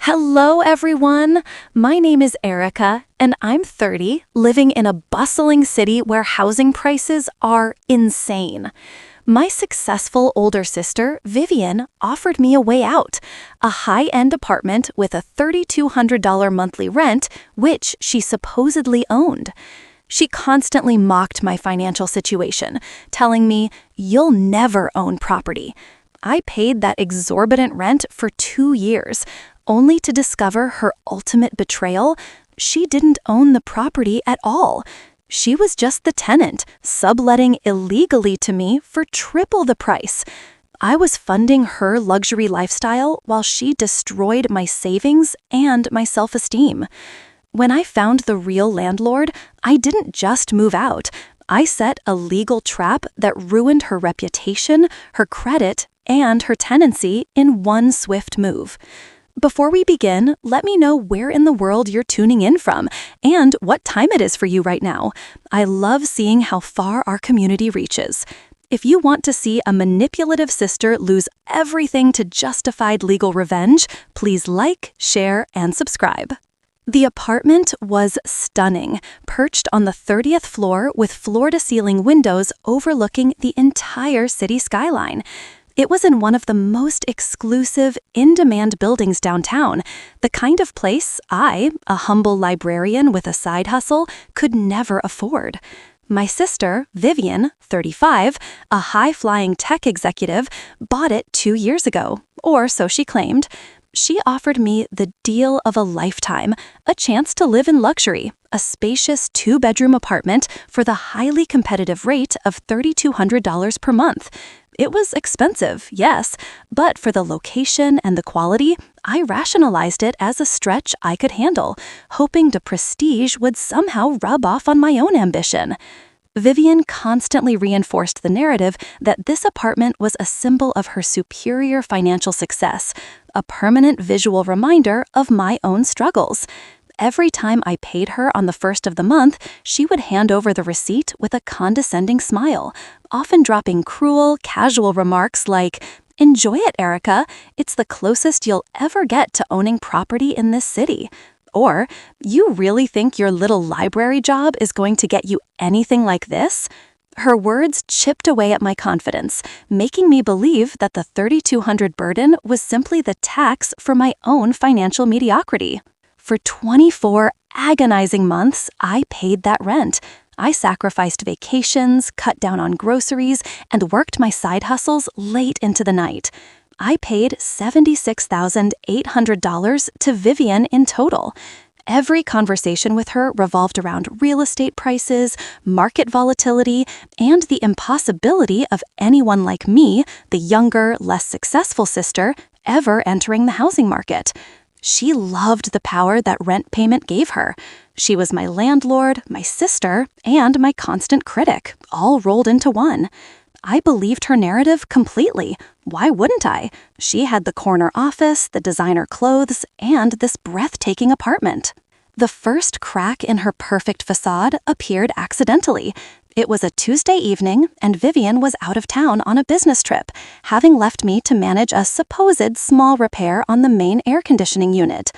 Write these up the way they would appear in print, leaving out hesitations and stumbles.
Hello, everyone. My name is Erica, and I'm 30, living in a bustling city where housing prices are insane. My successful older sister, Vivian, offered me a way out, a high-end apartment with a $3,200 monthly rent, which she supposedly owned. She constantly mocked my financial situation, telling me, "You'll never own property." I paid that exorbitant rent for 2 years, only to discover her ultimate betrayal. She didn't own the property at all. She was just the tenant, subletting illegally to me for triple the price. I was funding her luxury lifestyle while she destroyed my savings and my self-esteem. When I found the real landlord, I didn't just move out. I set a legal trap that ruined her reputation, her credit, and her tenancy in one swift move. Before we begin, let me know where in the world you're tuning in from and what time it is for you right now. I love seeing how far our community reaches. If you want to see a manipulative sister lose everything to justified legal revenge, please like, share, and subscribe. The apartment was stunning, perched on the 30th floor with floor-to-ceiling windows overlooking the entire city skyline. It was in one of the most exclusive, in-demand buildings downtown, the kind of place I, a humble librarian with a side hustle, could never afford. My sister, Vivian, 35, a high-flying tech executive, bought it 2 years ago, or so she claimed. She offered me the deal of a lifetime, a chance to live in luxury, a spacious 2-bedroom apartment for the highly competitive rate of $3,200 per month. It was expensive, yes, but for the location and the quality, I rationalized it as a stretch I could handle, hoping the prestige would somehow rub off on my own ambition. Vivian constantly reinforced the narrative that this apartment was a symbol of her superior financial success, a permanent visual reminder of my own struggles. Every time I paid her on the first of the month, she would hand over the receipt with a condescending smile, often dropping cruel, casual remarks like, "Enjoy it, Erica. It's the closest you'll ever get to owning property in this city." Or, "You really think your little library job is going to get you anything like this?" Her words chipped away at my confidence, making me believe that the $3,200 burden was simply the tax for my own financial mediocrity. For 24 agonizing months, I paid that rent. I sacrificed vacations, cut down on groceries, and worked my side hustles late into the night. I paid $76,800 to Vivian in total. Every conversation with her revolved around real estate prices, market volatility, and the impossibility of anyone like me, the younger, less successful sister, ever entering the housing market. She loved the power that rent payment gave her. She was my landlord, my sister, and my constant critic, all rolled into one. I believed her narrative completely. Why wouldn't I? She had the corner office, the designer clothes, and this breathtaking apartment. The first crack in her perfect facade appeared accidentally. It was a Tuesday evening, and Vivian was out of town on a business trip, having left me to manage a supposed small repair on the main air conditioning unit.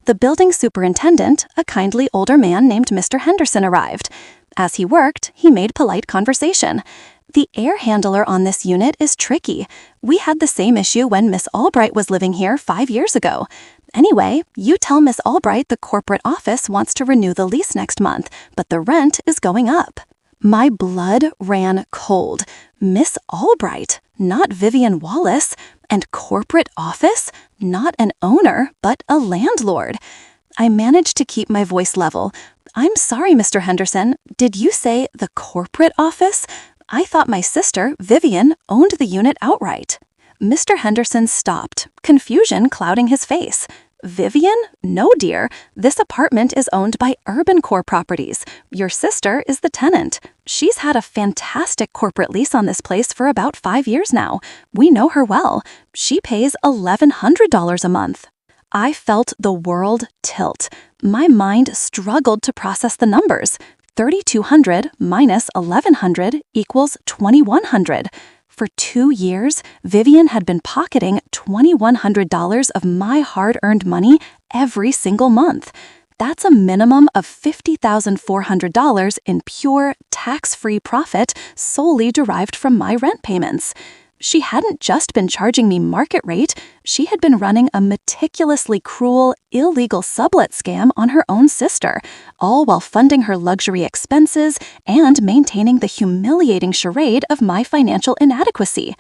The building superintendent, a kindly older man named Mr. Henderson, arrived. As he worked, he made polite conversation. "The air handler on this unit is tricky. We had the same issue when Miss Albright was living here 5 years ago. Anyway, you tell Miss Albright the corporate office wants to renew the lease next month, but the rent is going up." My blood ran cold. Miss Albright, not Vivian Wallace, and corporate office, not an owner, but a landlord. I managed to keep my voice level. "I'm sorry, Mr. Henderson, did you say the corporate office? I thought my sister, Vivian, owned the unit outright." Mr. Henderson stopped, confusion clouding his face. "Vivian? No, dear. This apartment is owned by Urban Core Properties. Your sister is the tenant. She's had a fantastic corporate lease on this place for about 5 years now. We know her well. She pays $1,100 a month." I felt the world tilt. My mind struggled to process the numbers. 3,200 minus 1,100 equals 2,100. For 2 years, Vivian had been pocketing $2,100 of my hard-earned money every single month. That's a minimum of $50,400 in pure, tax-free profit solely derived from my rent payments. She hadn't just been charging me market rate, she had been running a meticulously cruel, illegal sublet scam on her own sister, all while funding her luxury expenses and maintaining the humiliating charade of my financial inadequacy.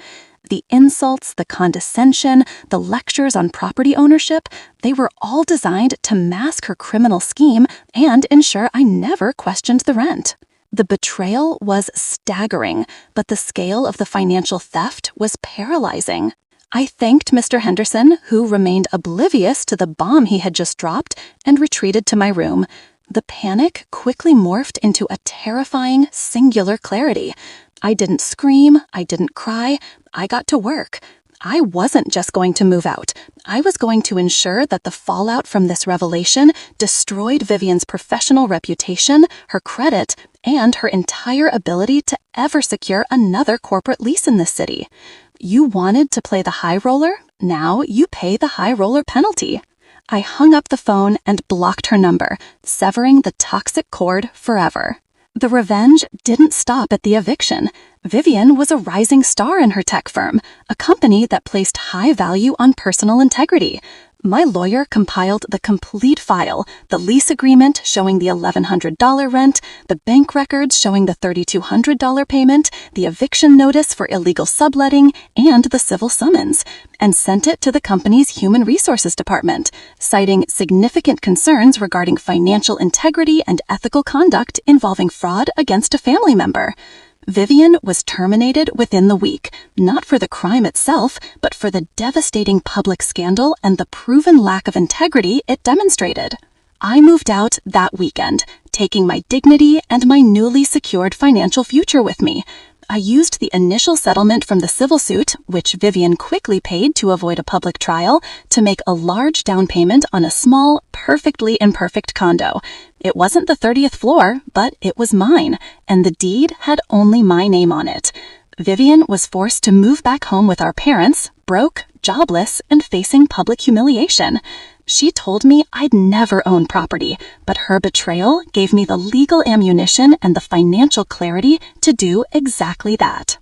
The insults, the condescension, the lectures on property ownership, they were all designed to mask her criminal scheme and ensure I never questioned the rent. The betrayal was staggering, but the scale of the financial theft was paralyzing. I thanked Mr. Henderson, who remained oblivious to the bomb he had just dropped, and retreated to my room. The panic quickly morphed into a terrifying, singular clarity. I didn't scream, I didn't cry, I got to work. I wasn't just going to move out. I was going to ensure that the fallout from this revelation destroyed Vivian's professional reputation, her credit, and her entire ability to ever secure another corporate lease in this city. You wanted to play the high roller? Now you pay the high roller penalty. I hung up the phone and blocked her number, severing the toxic cord forever. The revenge didn't stop at the eviction. Vivian was a rising star in her tech firm, a company that placed high value on personal integrity. My lawyer compiled the complete file, the lease agreement showing the $1,100 rent, the bank records showing the $3,200 payment, the eviction notice for illegal subletting, and the civil summons, and sent it to the company's human resources department, citing significant concerns regarding financial integrity and ethical conduct involving fraud against a family member. Vivian was terminated within the week, not for the crime itself, but for the devastating public scandal and the proven lack of integrity it demonstrated. I moved out that weekend, taking my dignity and my newly secured financial future with me. I used the initial settlement from the civil suit, which Vivian quickly paid to avoid a public trial, to make a large down payment on a small, perfectly imperfect condo. It wasn't the 30th floor, but it was mine, and the deed had only my name on it. Vivian was forced to move back home with our parents, broke, jobless, and facing public humiliation. She told me I'd never own property, but her betrayal gave me the legal ammunition and the financial clarity to do exactly that.